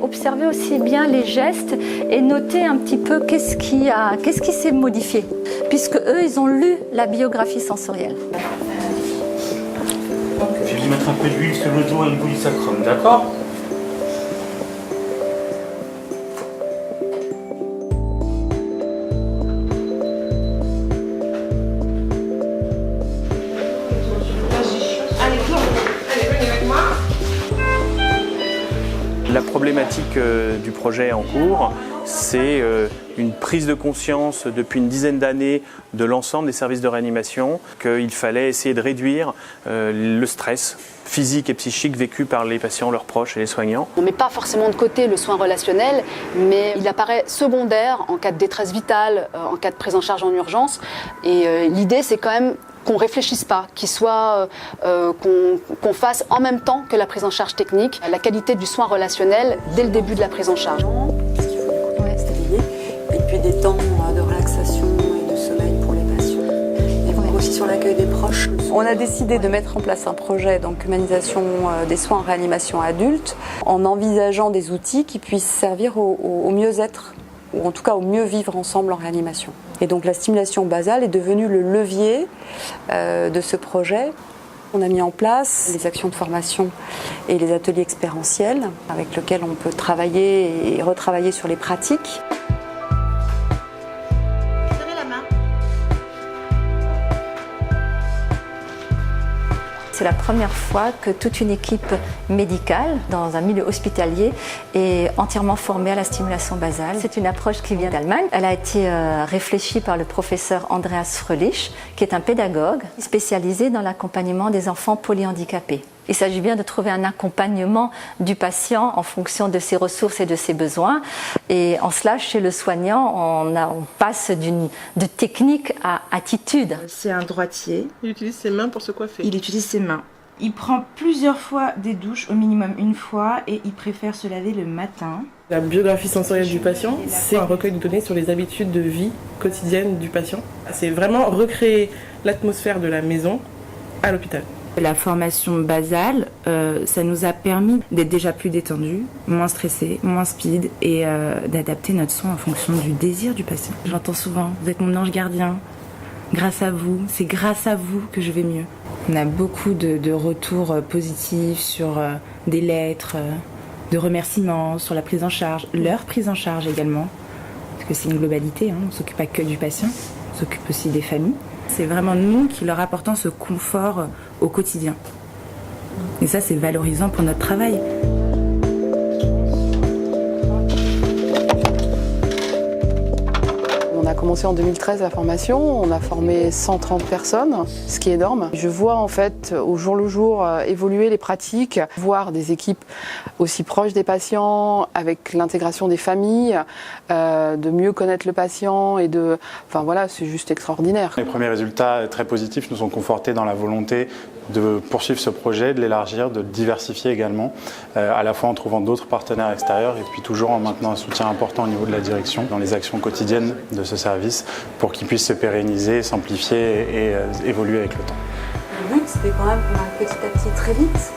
Observer aussi bien les gestes et noter un petit peu qu'est-ce qui s'est modifié, puisque eux, ils ont lu la biographie sensorielle. Je vais mettre un peu d'huile sur le dos et une polysacrum, d'accord? La problématique du projet en cours, c'est une prise de conscience depuis une dizaine d'années de l'ensemble des services de réanimation qu'il fallait essayer de réduire le stress physique et psychique vécu par les patients, leurs proches et les soignants. On ne met pas forcément de côté le soin relationnel, mais il apparaît secondaire en cas de détresse vitale, en cas de prise en charge en urgence. Et l'idée, c'est quand même qu'on ne réfléchisse pas, qu'on fasse en même temps que la prise en charge technique, la qualité du soin relationnel dès le début de la prise en charge. Parce qu'il faut stabiliser, et puis des temps de relaxation et de sommeil pour les patients. Et donc aussi sur l'accueil des proches. On a décidé de mettre en place un projet d'humanisation des soins en réanimation adulte en envisageant des outils qui puissent servir au mieux-être, ou en tout cas au mieux vivre ensemble en réanimation. Et donc la stimulation basale est devenue le levier de ce projet. On a mis en place les actions de formation et les ateliers expérientiels avec lesquels on peut travailler et retravailler sur les pratiques. C'est la première fois que toute une équipe médicale dans un milieu hospitalier est entièrement formée à la stimulation basale. C'est une approche qui vient d'Allemagne. Elle a été réfléchie par le professeur Andreas Fröhlich, qui est un pédagogue spécialisé dans l'accompagnement des enfants polyhandicapés. Il s'agit bien de trouver un accompagnement du patient en fonction de ses ressources et de ses besoins. Et en cela, chez le soignant, on passe de technique à attitude. C'est un droitier. Il utilise ses mains pour se coiffer. Il utilise ses mains. Il prend plusieurs fois des douches, au minimum une fois, et il préfère se laver le matin. La biographie sensorielle du patient, c'est un recueil de données sur les habitudes de vie quotidienne du patient. C'est vraiment recréer l'atmosphère de la maison à l'hôpital. La formation basale, ça nous a permis d'être déjà plus détendus, moins stressés, moins speed et d'adapter notre soin en fonction du désir du patient. J'entends souvent, vous êtes mon ange gardien, grâce à vous, c'est grâce à vous que je vais mieux. On a beaucoup de retours positifs sur des lettres, de remerciements, sur la prise en charge, leur prise en charge également, parce que c'est une globalité, hein, on ne s'occupe pas que du patient, on s'occupe aussi des familles. C'est vraiment nous qui leur apportons ce confort au quotidien. Et ça, c'est valorisant pour notre travail. On a commencé en 2013 la formation, on a formé 130 personnes, ce qui est énorme. Je vois en fait au jour le jour évoluer les pratiques, voir des équipes aussi proches des patients, avec l'intégration des familles, de mieux connaître le patient et de... Enfin voilà, c'est juste extraordinaire. Les premiers résultats très positifs nous ont confortés dans la volonté de poursuivre ce projet, de l'élargir, de le diversifier également, à la fois en trouvant d'autres partenaires extérieurs et puis toujours en maintenant un soutien important au niveau de la direction dans les actions quotidiennes de ce service pour qu'il puisse se pérenniser, s'amplifier et évoluer avec le temps. Le but, c'était quand même qu'on arrive petit à petit très vite.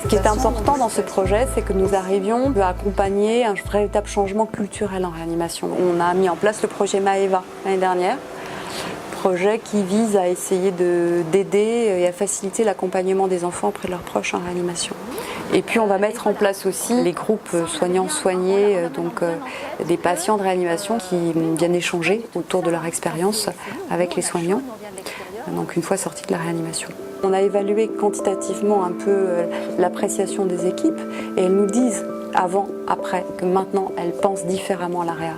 Ce qui est important dans ce projet, c'est que nous arrivions à accompagner un véritable changement culturel en réanimation. On a mis en place le projet Maeva l'année dernière, projet qui vise à essayer d'aider et à faciliter l'accompagnement des enfants auprès de leurs proches en réanimation. Et puis on va mettre en place aussi les groupes soignants-soignés, donc des patients de réanimation qui viennent échanger autour de leur expérience avec les soignants, donc une fois sortis de la réanimation. On a évalué quantitativement un peu l'appréciation des équipes et elles nous disent avant, après, que maintenant elles pensent différemment à la réa.